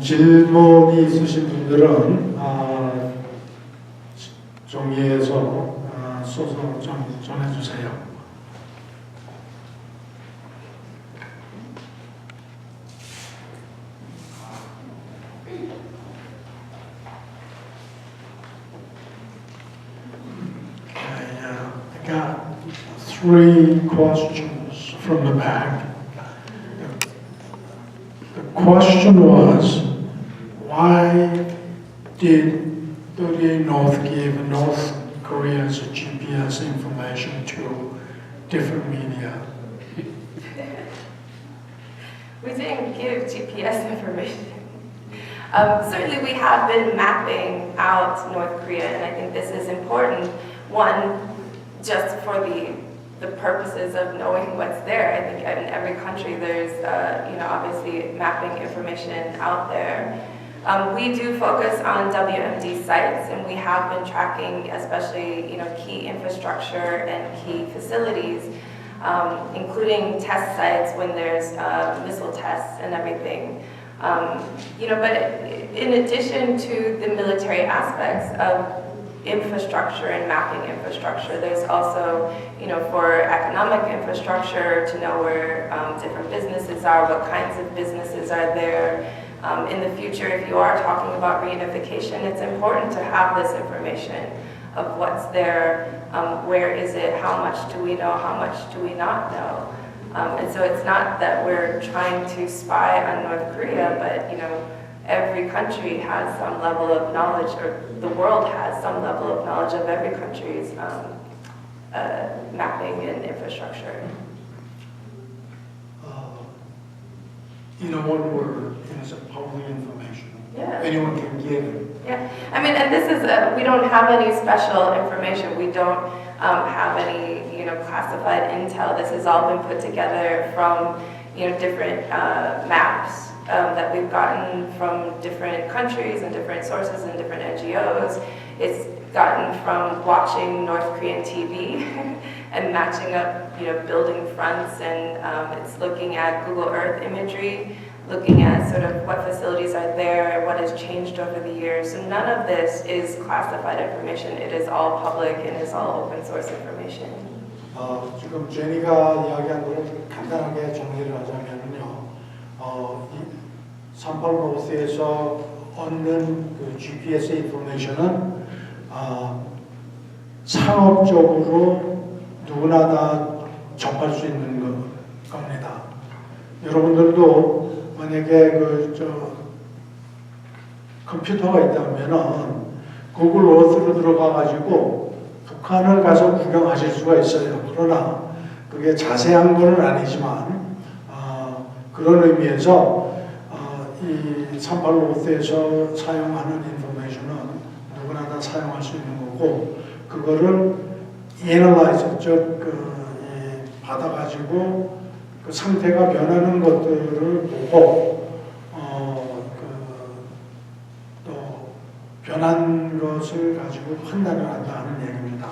질문이 있으신 분들은 종이에서 써서 좀 전해주세요. I got 3 questions from the back. The question was, why did 38 North give North Korea's GPS information to different media? We didn't give GPS information. Certainly we have been mapping out North Korea, and I think this is important. One, just for the purposes of knowing what's there. I think in every country there's, obviously mapping information out there. We do focus on WMD sites, and we have been tracking, especially, key infrastructure and key facilities, including test sites when there's missile tests and everything. But in addition to the military aspects of infrastructure and mapping infrastructure, there's also, for economic infrastructure to know where different businesses are, what kinds of businesses are there. In the future, if you are talking about reunification, it's important to have this information of what's there, where is it, how much do we know, how much do we not know. And so it's not that we're trying to spy on North Korea, but every country has some level of knowledge, or the world has some level of knowledge of every country's mapping and infrastructure. In one word, it's public information. Yeah. Anyone can give it. Yeah, and this is, we don't have any special information. We don't have any, classified intel. This has all been put together from, different maps that we've gotten from different countries and different sources and different NGOs. It's gotten from watching North Korean TV and matching up, building fronts, and it's looking at Google Earth imagery, looking at sort of what facilities are there and what has changed over the years. So none of this is classified information. It is all public and is all open source information. 지금 제니가 이야기한 거를 간단하게 정리를 하자면요, 38 노스에서 얻는 그 GPS 인포메이션은 상업적으로 누구나 다 접할 수 있는 겁니다. 여러분들도 만약에 컴퓨터가 있다면은 구글 어스로 들어가 가지고 북한을 가서 구경하실 수가 있어요. 그러나 그게 자세한 건 아니지만 그런 의미에서 이 38 노스에서 사용하는 인포메이션은 누구나 다 사용할 수 있는 거고, 그거를 애널라이즈, 즉 받아가지고 그 상태가 변하는 것들을 보고 또 변한 것을 가지고 판단을 한다는 얘기입니다.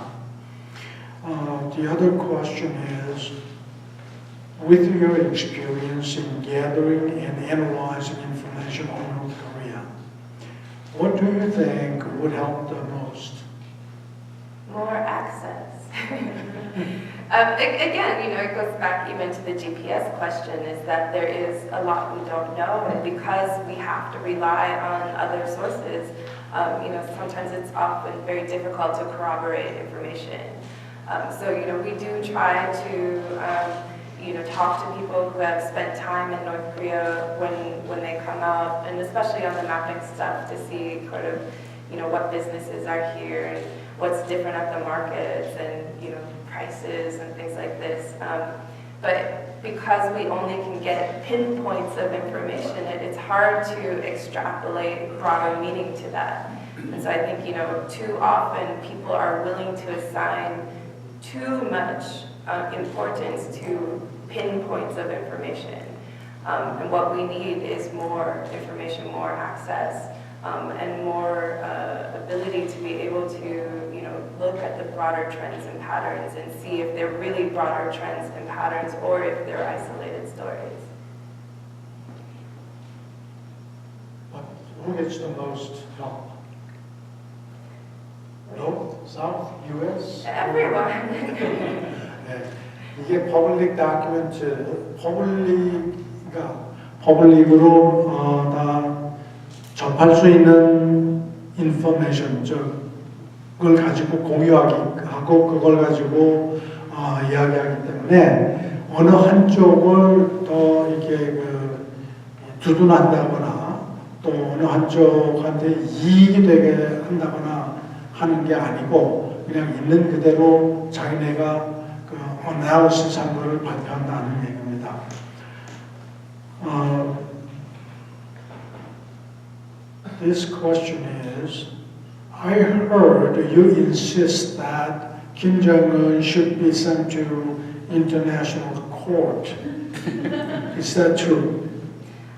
The other question is, with your experience in gathering and analyzing information on North Korea, what do you think would help the most? More access. Again, it goes back even to the GPS question, is that there is a lot we don't know, and because we have to rely on other sources, sometimes it's often very difficult to corroborate information. So, we do try to, talk to people who have spent time in North Korea when they come out, and especially on the mapping stuff, to see kind of, what businesses are here and what's different at the markets and, prices and things like this. But because we only can get pinpoints of information, it's hard to extrapolate broader meaning to that. And so I think, too often people are willing to assign too much importance to pinpoints of information. And what we need is more information, more access, and more ability to be able to, look at the broader trends and patterns and see if they're really broader trends and patterns or if they're isolated stories. who gets the most help? North, South, U.S.? Everyone. 네, 이게 퍼블릭 다큐멘트, 퍼블릭으로 다 접할 수 있는 인포메이션, 그걸 가지고 공유하고 그걸 가지고 이야기하기 때문에 어느 한쪽을 더 이렇게 두둔한다거나 또 어느 한쪽한테 이익이 되게 한다거나 하는 게 아니고 그냥 있는 그대로 자기네가 어나리시스 한 거를 발표한다는 얘기입니다. This question is, I heard you insist that Kim Jong-un should be sent to international court. Is that true?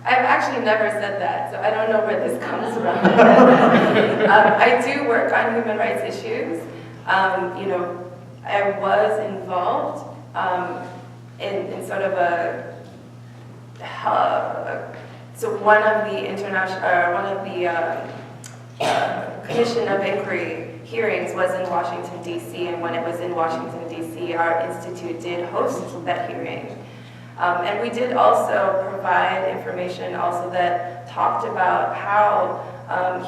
I've actually never said that, so I don't know where this comes from. I do work on human rights issues. I was involved in sort of one of the Commission of Inquiry hearings was in Washington, D.C., and when it was in Washington, D.C., our institute did host that hearing. And we did also provide information also that talked about how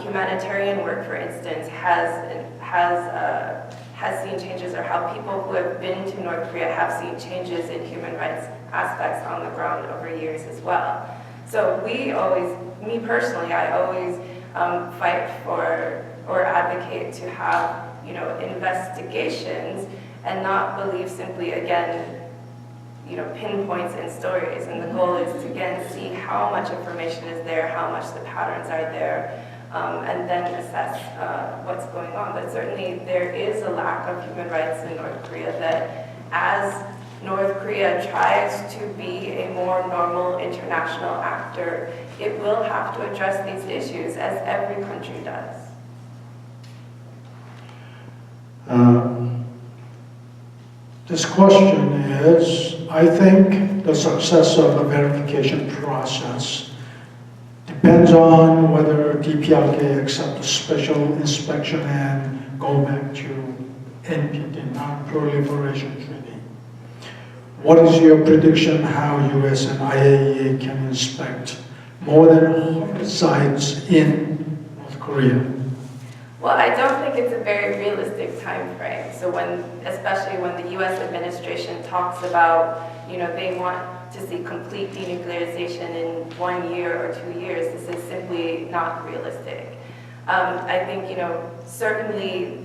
humanitarian work, for instance, has seen changes, or how people who have been to North Korea have seen changes in human rights aspects on the ground over years as well. So me personally, I always fight for or advocate to have, investigations and not believe simply, again, pinpoints in stories. And the goal is to, again, see how much information is there, how much the patterns are there, and then assess what's going on. But certainly there is a lack of human rights in North Korea that, as North Korea tries to be a more normal international actor, it will have to address these issues, as every country does. This question is, I think the success of the verification process depends on whether DPRK accepts special inspection and go back to NPT, Non-Proliferation Treaty. What is your prediction how US and IAEA can inspect more than 100 sites in North Korea? Well, I don't think it's a very realistic time frame. So especially when the U.S. administration talks about, they want to see complete denuclearization in 1 year or 2 years, this is simply not realistic. I think, certainly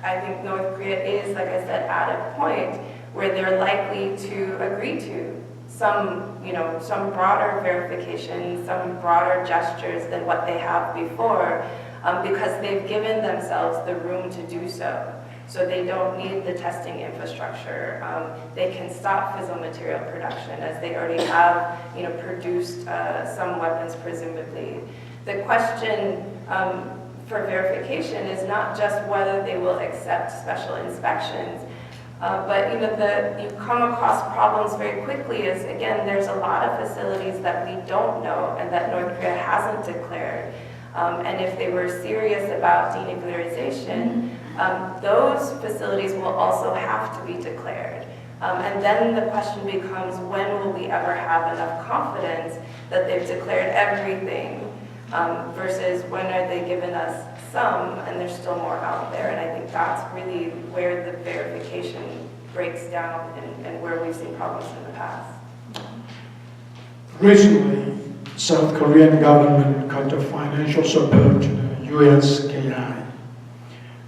I think North Korea is, like I said, at a point where they're likely to agree to some broader verification, some broader gestures than what they have before, because they've given themselves the room to do so. So they don't need the testing infrastructure. They can stop fissile material production, as they already have, produced some weapons, presumably. The question for verification is not just whether they will accept special inspections, but you come across problems very quickly. As again, there's a lot of facilities that we don't know and that North Korea hasn't declared. And if they were serious about denuclearization, those facilities will also have to be declared. And then the question becomes, when will we ever have enough confidence that they've declared everything, versus when are they giving us some and there's still more out there? And I think that's really where the verification breaks down and where we've seen problems in the past. Recently, South Korean government cut the financial support to the USKI.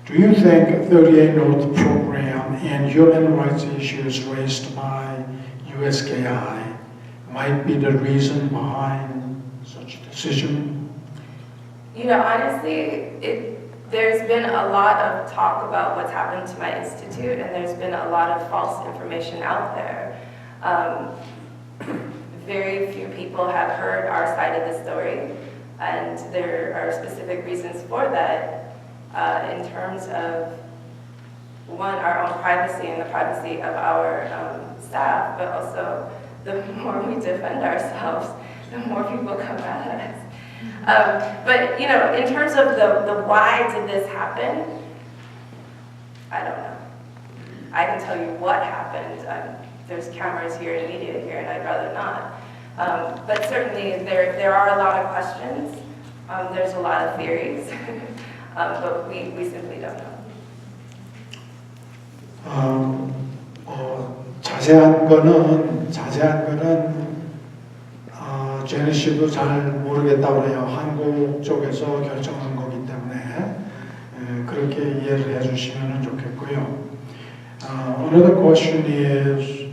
Do you think 38 North program and human rights issues raised by USKI might be the reason behind such a decision? Honestly, there's been a lot of talk about what's happened to my institute, and there's been a lot of false information out there. Very few people have heard our side of the story, and there are specific reasons for that, in terms of, one, our own privacy and the privacy of our staff, but also the more we defend ourselves, the more people come at us. But you know, in terms of the why did this happen, I don't know. I can tell you what happened. There's cameras here and media here, and I'd rather not. But certainly there are a lot of questions. There's a lot of theories, but we simply don't know. 자세한 거는 제니 씨도 잘 모르겠다고 해요. 한국 쪽에서 결정한 거기 때문에 그렇게 이해를 해주시면 좋겠고요. Another question is,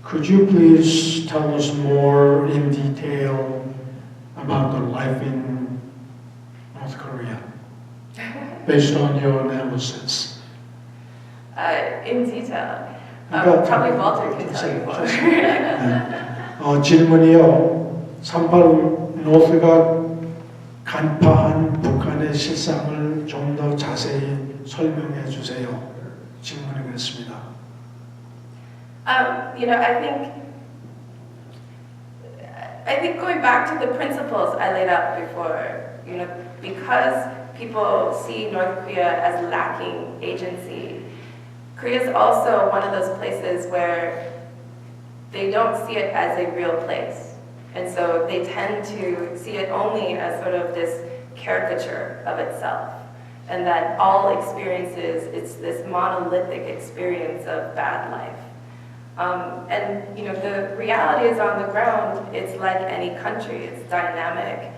could you please tell us more in detail about the life in North Korea, based on your analysis? In detail. Probably Walter can tell you more. 질문이요. 38 노스가 간파한 북한의 실상을 좀 더 자세히 설명해 주세요. 질문이 그렇습니다. You know, I think going back to the principles I laid out before, you know, because people see North Korea as lacking agency, Korea is also one of those places where they don't see it as a real place. And so they tend to see it only as sort of this caricature of itself. And that all experiences, it's this monolithic experience of bad life. And you know, the reality is on the ground, it's like any country, it's dynamic.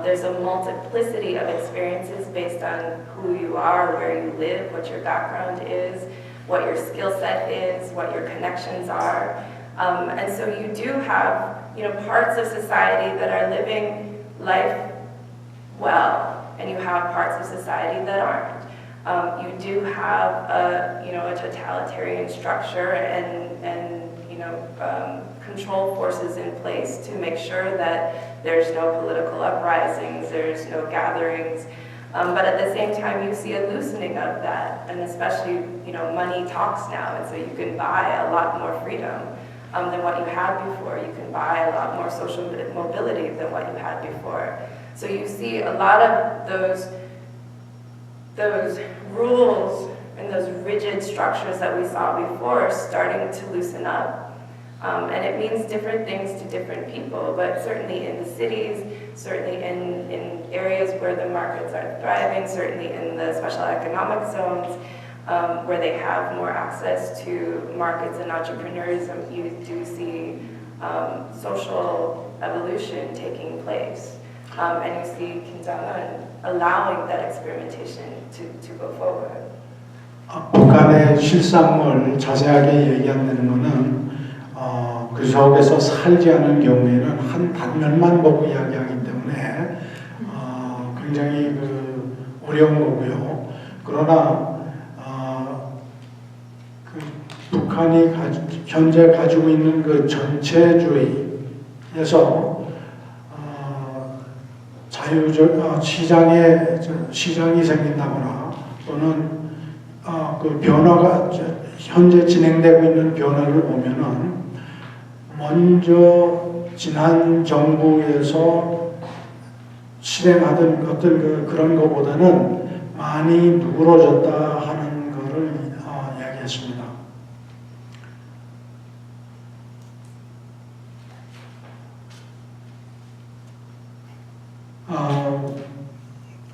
There's a multiplicity of experiences based on who you are, where you live, what your background is, what your skill set is, what your connections are. And so you do have, you know, parts of society that are living life well, and you have parts of society that aren't. You do have you know, a totalitarian structure and you know, control forces in place to make sure that there's no political uprisings, there's no gatherings. But at the same time, you see a loosening of that, and especially, you know, money talks now, and so you can buy a lot more freedom than what you had before. You can buy a lot more social mobility than what you had before. So you see a lot of those rules and those rigid structures that we saw before starting to loosen up. And it means different things to different people, but certainly in the cities, certainly in areas where the markets are thriving, certainly in the special economic zones, where they have more access to markets and entrepreneurs, you do see social evolution taking place. And you see Kim Jong-un allowing that experimentation to go forward. 북한의 실상을 자세하게 얘기한다는 것은 그 속에서 살지 않은 경우에는 한 단면만 보고 이야기하기 때문에 굉장히 어려운 거고요. 그러나 북한이 현재 가지고 있는 그 전체주의에서 자유적 시장이 생긴다거나 또는 그 변화가 현재 진행되고 있는 변화를 보면은 먼저 지난 정부에서 실행하던 어떤 그런 것보다는 많이 누그러졌다 하는 것을 이야기했습니다.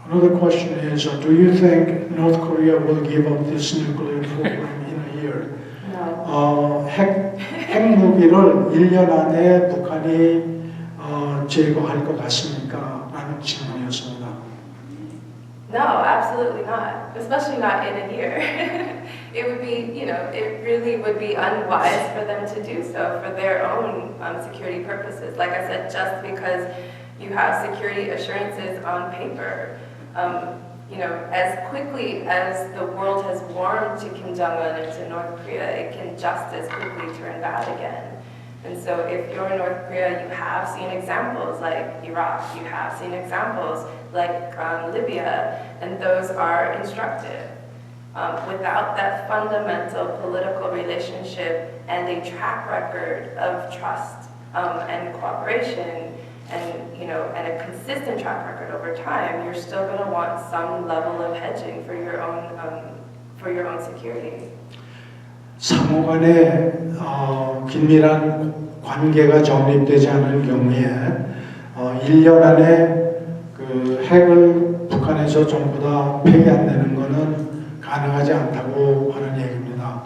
Another question is, do you think North Korea will give up this nuclear program in a year? No. 핵무기를 1년 안에 북한이 제거할 것 같습니까? 라는 질문이었습니다. No, absolutely not. Especially not in a year. It would be, you know, it really would be unwise for them to do so for their own security purposes. Like I said, just because you have security assurances on paper. You know, as quickly as the world has warmed to Kim Jong-un and to North Korea, it can just as quickly turn bad again. And so if you're in North Korea, you have seen examples like Iraq, you have seen examples like Libya, and those are instructive. Without that fundamental political relationship and a track record of trust and cooperation and a consistent track record over time, you're still going to want some level of hedging for your own security. 상호 간에 긴밀한 관계가 정립되지 않은 경우에 1년 안에 그 핵을 북한에서 전부 다 폐기한다는 것은 가능하지 않다고 하는 얘기입니다.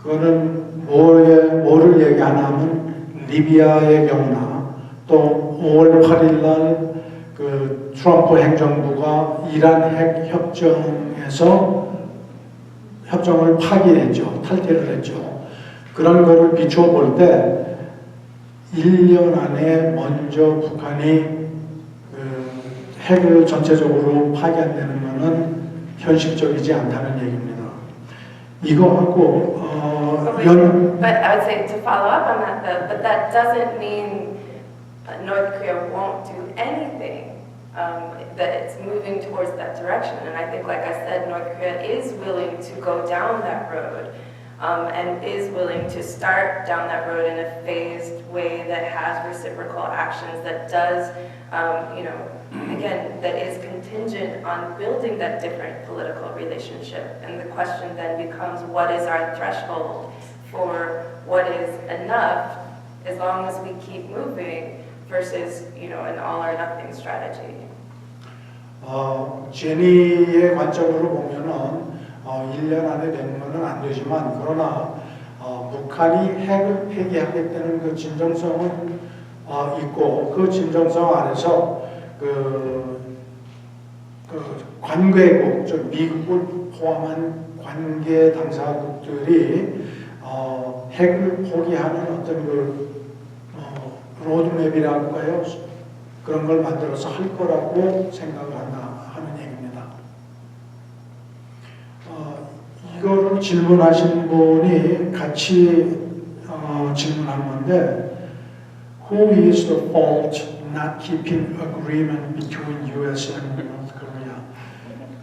그거는 뭐를 얘기하냐면 리비아의 경우나 또 5월 8일 날 그 트럼프 행정부가 이란 핵 협정을 파기했죠. 탈퇴를 했죠. 그런 거를 비추어 볼 때 1년 안에 먼저 북한이 그 핵을 전체적으로 파기한다는 것은 현실적이지 않다는 얘기입니다. 이거하고 But I would say to follow up on that though, but that doesn't mean North Korea won't do anything, that it's moving towards that direction. And I think, like I said, North Korea is willing to go down that road, and is willing to start down that road in a phased way that has reciprocal actions, that does, again, that is contingent on building that different political relationship. And the question then becomes, what is our threshold for what is enough as long as we keep moving versus, an all or nothing strategy. 제니의 관점으로 보면은 1년 안에 되는 것은 안 되지만 그러나 북한이 핵을 폐기하겠다는 그 진정성은 있고 그 진정성 안에서 그 관계국, 즉 미국을 포함한 관계 당사국들이 핵을 포기하는 어떤 로드맵이라고 할까요? 그런 걸 만들어서 할 거라고 생각을 하는 얘기입니다. 이거를 질문하신 분이 같이 질문한 건데 Who is the fault not keeping agreement between US and North Korea?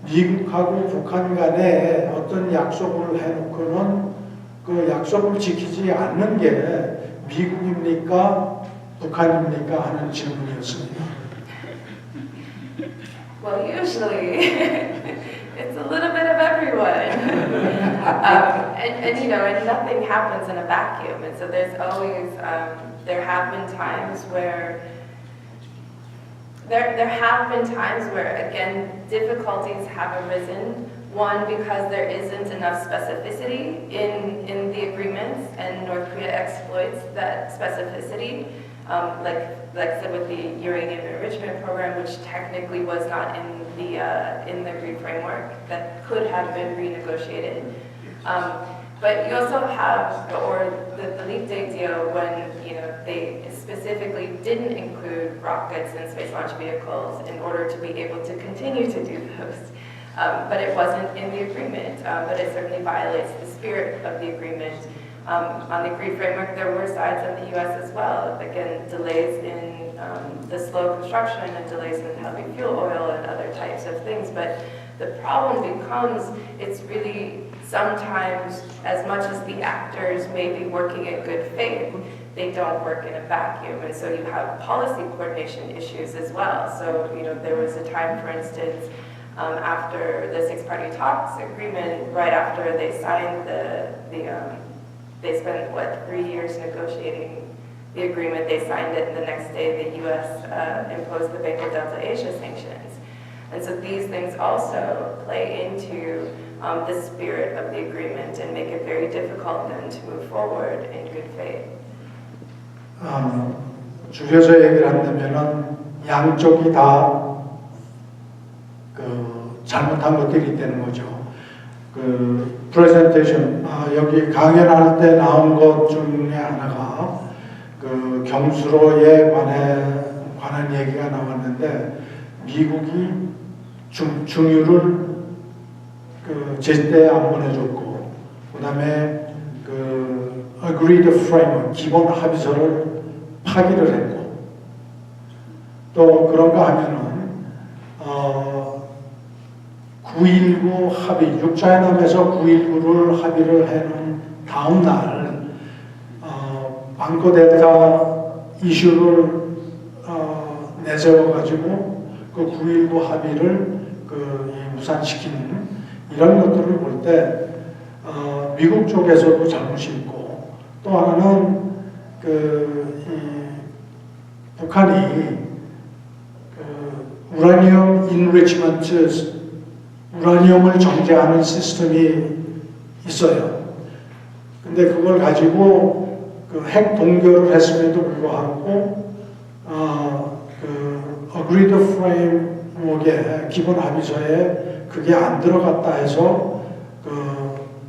미국하고 북한 간에 어떤 약속을 해놓고는 그 약속을 지키지 않는 게 미국입니까? 북한입니까? 하는 질문이었습니다. Well, usually it's a little bit of everyone, and nothing happens in a vacuum. And so there's always there have been times where again difficulties have arisen. One, because there isn't enough specificity in the agreements, and North Korea exploits that specificity. Like I said, with the uranium enrichment program, which technically was not in the agreed framework, that could have been renegotiated. But you also have the leap day deal when they specifically didn't include rockets and space launch vehicles in order to be able to continue to do those. But it wasn't in the agreement, but it certainly violates the spirit of the agreement. On the agreed framework, there were sides of the U.S. as well. Again, delays in the slow construction and delays in heavy fuel oil and other types of things. But the problem becomes, it's really sometimes, as much as the actors may be working in good faith, they don't work in a vacuum. And so you have policy coordination issues as well. So, there was a time, for instance, after the six-party talks agreement, right after they signed they spent, 3 years negotiating the agreement. They signed it, and the next day the U.S. Imposed the Bengal Delta Asia sanctions. And so these things also play into the spirit of the agreement and make it very difficult then to move forward in good faith. 줄여서 얘기를 한다면은 양쪽이 다 잘못한 것들이 있다는 거죠. 프레젠테이션 여기 강연할 때 나온 것 중에 하나가 경수로에 관한 얘기가 나왔는데 미국이 중유를 제때 안 보내줬고 그다음에 agreed framework 기본 합의서를 파기를 했고 또 그런가 하면은 9.19 합의, 6자회담에서 9.19를 합의를 해놓은 다음 날 방코 델타 이슈를 내세워가지고 그 9.19 합의를 이 무산시킨 이런 것들을 볼 때 미국 쪽에서도 잘못이 있고 또 하나는 이 북한이 우라늄 인리치먼트 우라늄을 정제하는 시스템이 있어요. 근데 그걸 가지고 핵 동결을 했음에도 불구하고 Agreed Framework의 기본 합의서에 그게 안 들어갔다 해서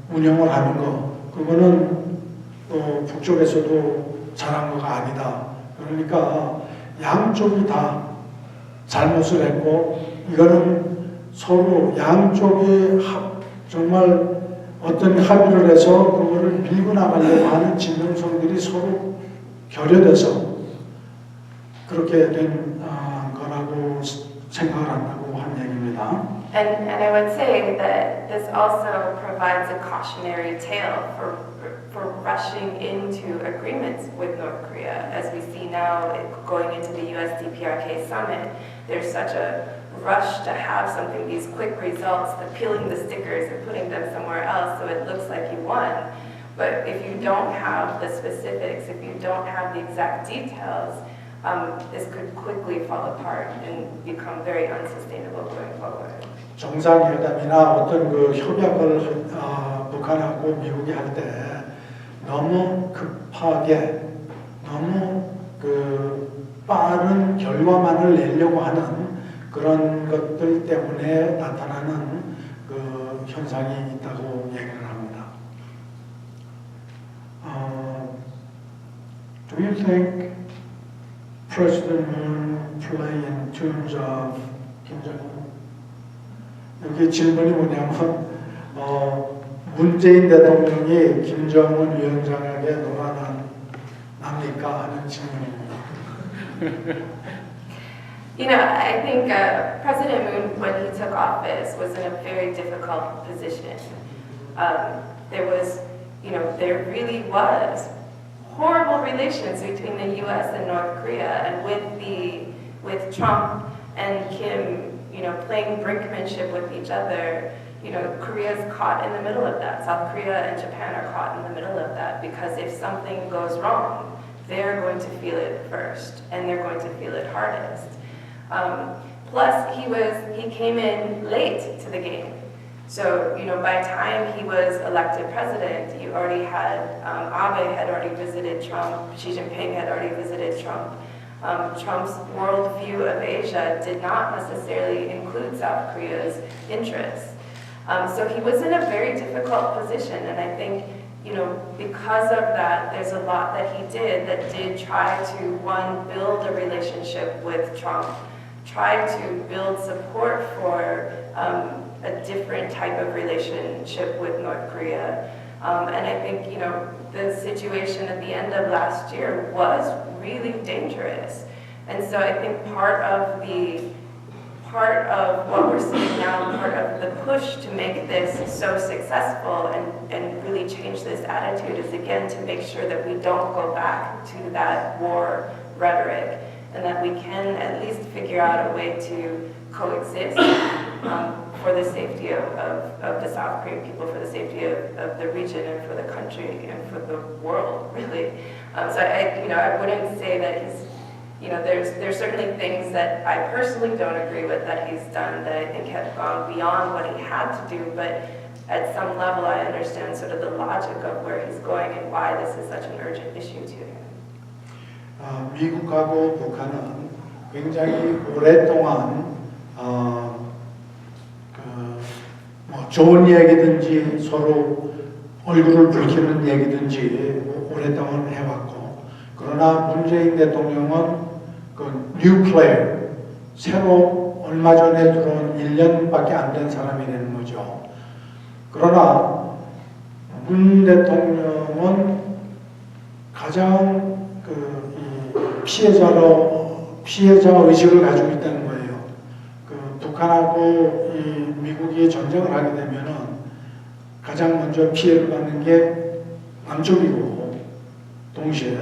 운영을 하는 거 그거는 또 북쪽에서도 잘한 거가 아니다. 그러니까 양쪽이 다 잘못을 했고 이거는 서로 양쪽이 정말 어떤 합의를 해서 그거를 밀고 나가려고 하는 진정성들이 서로 결여돼서 그렇게 된 거라고 생각을 한다고 한 얘기입니다. And I would say that this also provides a cautionary tale for rushing into agreements with North Korea. As we see now going into the US DPRK summit, there's such a rush to have something, these quick results, the peeling the stickers and putting them somewhere else so it looks like you won. But if you don't have the specifics, if you don't have the exact details, this could quickly fall apart and become very unsustainable going forward. 정상회담이나 어떤 협약을 북한하고 미국이 할 때 너무 급하게 너무 빠른 결과만을 내려고 하는 그런 것들 때문에 나타나는 현상이 있다고 얘기를 합니다. Do you think President Moon play in terms of Kim Jong-un? 여기 질문이 뭐냐면 문재인 대통령이 김정은 위원장에게 놀아납니까 하는 질문입니다. You know, I think President Moon, when he took office, was in a very difficult position. There really was horrible relations between the U.S. and North Korea, and with Trump and Kim, playing brinkmanship with each other, Korea's caught in the middle of that. South Korea and Japan are caught in the middle of that because if something goes wrong, they're going to feel it first, and they're going to feel it hardest. Plus, he came in late to the game. So, by the time he was elected president, you already had, Abe had already visited Trump, Xi Jinping had already visited Trump. Trump's worldview of Asia did not necessarily include South Korea's interests. So he was in a very difficult position, and I think, because of that, there's a lot that he did that did try to, one, build a relationship with Trump, try to build support for a different type of relationship with North Korea. And I think, the situation at the end of last year was really dangerous. And so I think part of what we're seeing now, part of the push to make this so successful and really change this attitude is, again, to make sure that we don't go back to that war rhetoric and that we can at least figure out a way to coexist for the safety of the South Korean people, for the safety of the region and for the country and for the world, really. So I wouldn't say that he's, there's certainly things that I personally don't agree with that he's done that I think have gone beyond what he had to do, but at some level I understand sort of the logic of where he's going and why this is such an urgent issue to him. 미국하고 북한은 굉장히 오랫동안 좋은 얘기든지 서로 얼굴을 붉히는 얘기든지 오랫동안 해왔고, 그러나 문재인 대통령은 뉴클레어, 새로 얼마 전에 들어온 1년밖에 안 된 사람이 되는 거죠. 그러나 문 대통령은 가장 피해자 의식을 가지고 있다는 거예요. 북한하고 미국이 전쟁을 하게 되면은 가장 먼저 피해를 받는 게 남쪽이고, 동시에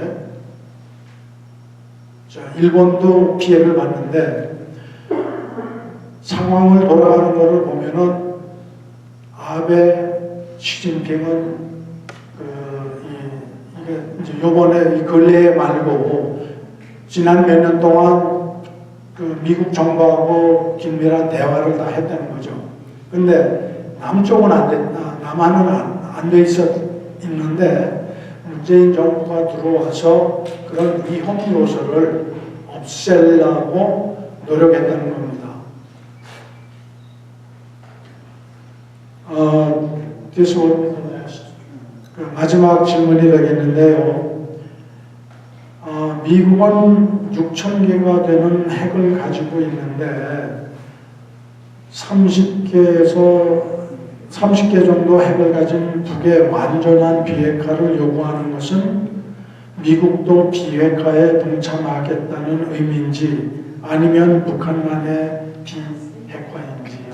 일본도 피해를 봤는데 상황을 돌아가는 것을 보면은 아베 시진핑은 이게 이제 요번에 이 근래 말고 지난 몇 년 동안 그 미국 정부하고 긴밀한 대화를 다 했다는 거죠. 근데 남쪽은 남한은 안 돼 있는데 문재인 정부가 들어와서 그런 위험 요소를 없애려고 노력했다는 겁니다. This will be the last. 마지막 질문이 되겠는데요. 미국은 6,000개가 되는 핵을 가지고 있는데 30개 정도 핵을 가진 북의 완전한 비핵화를 요구하는 것은 미국도 비핵화에 동참하겠다는 의미인지 아니면 북한만의 비핵화인지요.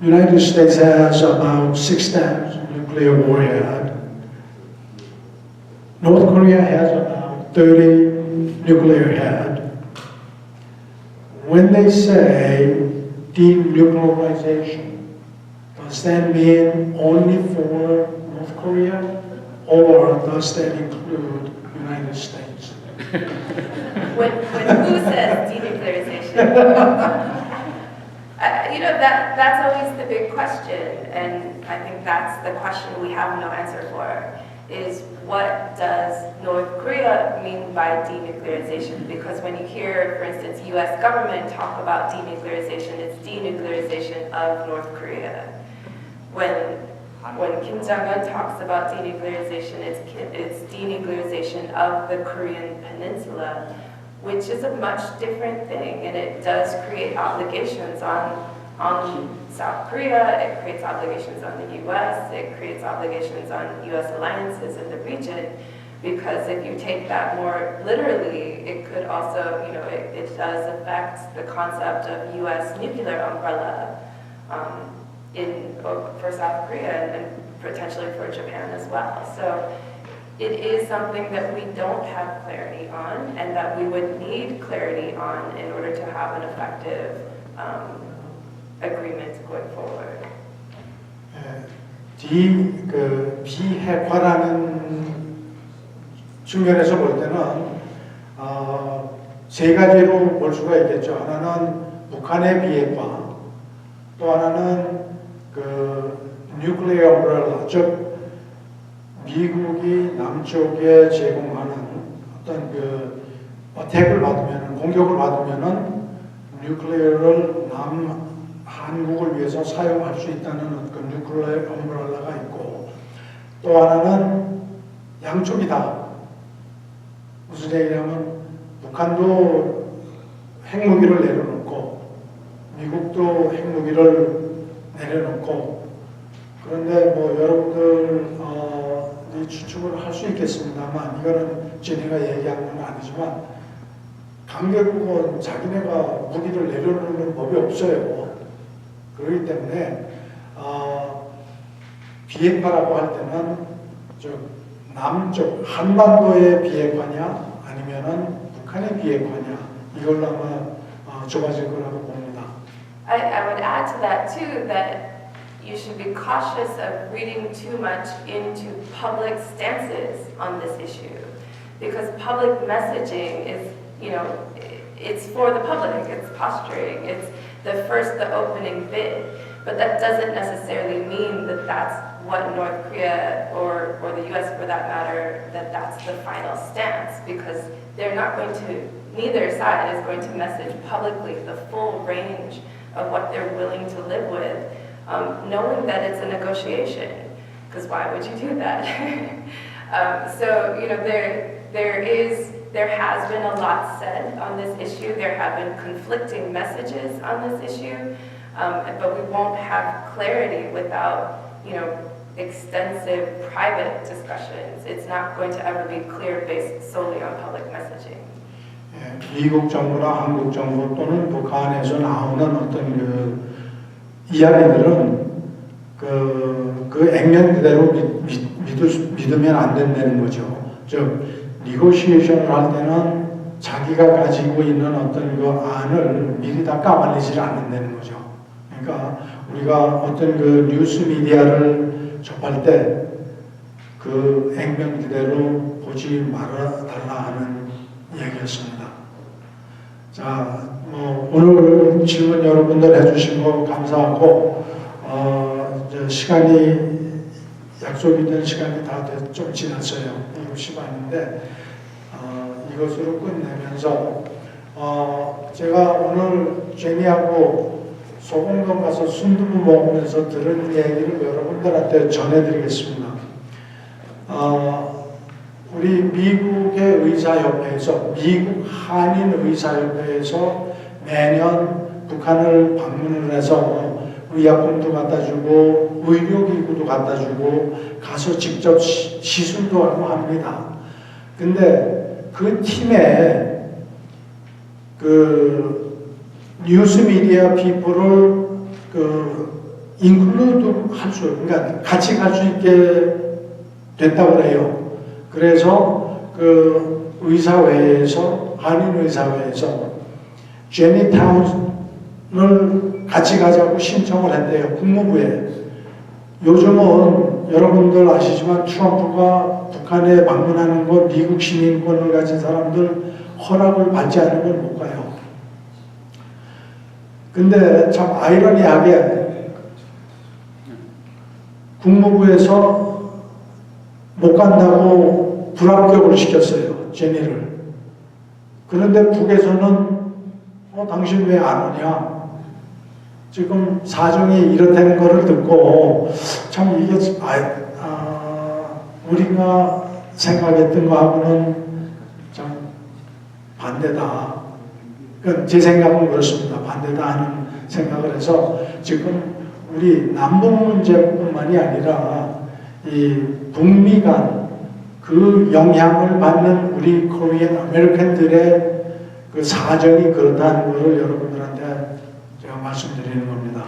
United States has about 6 times nuclear warhead. North Korea has about 30 nuclear head. When they say denuclearization, does that mean only for North Korea, or does that include United States? When who says denuclearization? That's always the big question, and I think that's the question we have no answer for, is what does North Korea mean by denuclearization? Because when you hear, for instance, US government talk about denuclearization, it's denuclearization of North Korea. When Kim Jong-un talks about denuclearization, it's denuclearization of the Korean peninsula, which is a much different thing, and it does create obligations on South Korea, it creates obligations on the US, it creates obligations on US alliances in the region, because if you take that more literally, it could also, it does affect the concept of US nuclear umbrella for South Korea and potentially for Japan as well. So it is something that we don't have clarity on, and that we would need clarity on in order to have an effective agreement going forward. 비핵화라는 측면에서 볼 때는 세 가지로 볼 수가 있겠죠. 하나는 북한의 비핵화, 또 하나는 뉴클리어 엄브렐라, 즉 미국이 남쪽에 제공하는 어떤 어택을 받으면, 공격을 받으면은 뉴클리어를 한국을 위해서 사용할 수 있다는 그 뉴클리어 엄브렐라가 있고, 또 하나는 양쪽이다. 무슨 얘기냐면 북한도 핵무기를 내려놓고 미국도 핵무기를 내려놓고, 그런데 여러분들이 추측을 할 수 있겠습니다만, 이거는 제가 얘기하는 건 아니지만 강대국은 자기네가 무기를 내려놓는 법이 없어요. 그렇기 때문에 비핵화라고 할 때는 남쪽 한반도의 비핵화냐 아니면은 북한의 비핵화냐, 이걸로 아마 좁아질 거라고 봅니다. I would add to that too that you should be cautious of reading too much into public stances on this issue, because public messaging is, it's for the public, it's posturing, it's the opening bid, but that doesn't necessarily mean that that's what North Korea or the US for that matter, that's the final stance, because they're not going to, neither side is going to message publicly the full range of what they're willing to live with, knowing that it's a negotiation, because why would you do that? So, there has been a lot said on this issue. There have been conflicting messages on this issue, but we won't have clarity without, extensive private discussions. It's not going to ever be clear based solely on public messaging. 미국 정부나 한국 정부 또는 북한에서 나오는 어떤 이야기들은 그 액면 그대로 믿으면 안 된다는 거죠. 즉 니고시에이션을 할 때는 자기가 가지고 있는 어떤 그 안을 미리 다 까발리지 않는다는 거죠. 그러니까 우리가 어떤 그 뉴스 미디어를 접할 때 그 액면 그대로 보지 말아달라 하는 얘기였습니다. 자, 오늘 질문 여러분들 해주신 거 감사하고, 이제 시간이, 약속이 된 시간이 다 좀 지났어요. 7시 반인데, 이것으로 끝내면서, 제가 오늘 제니하고 소공동 가서 순두부 먹으면서 들은 얘기를 여러분들한테 전해드리겠습니다. 우리 미국의 의사협회에서, 미국 한인의사협회에서 매년 북한을 방문을 해서 의약품도 갖다 주고 의료기구도 갖다 주고 가서 직접 시술도 하고 합니다. 근데 그 팀에 그 뉴스미디어 피플을 인클루드 할 수, 그러니까 같이 갈 수 있게 됐다고 그래요. 그래서 그 의사회에서, 한인의사회에서 제니타운을 같이 가자고 신청을 했대요. 국무부에. 요즘은 여러분들 아시지만 트럼프가 북한에 방문하는 거 미국 시민권을 가진 사람들 허락을 받지 않으면 못 가요. 근데 참 아이러니하게 국무부에서 못 간다고 불합격을 시켰어요. 제니를. 그런데 북에서는 당신 왜 안 오냐? 지금 사정이 이렇다는 거를 듣고 참 이게 우리가 생각했던 거하고는 참 반대다. 그러니까 제 생각은 그렇습니다. 반대다 하는 생각을 해서 지금 우리 남북 문제뿐만이 아니라 이 북미 간 그 영향을 받는 우리 코리안 아메리칸들의 그 사정이 그렇다는 것을 여러분들한테 제가 말씀드리는 겁니다.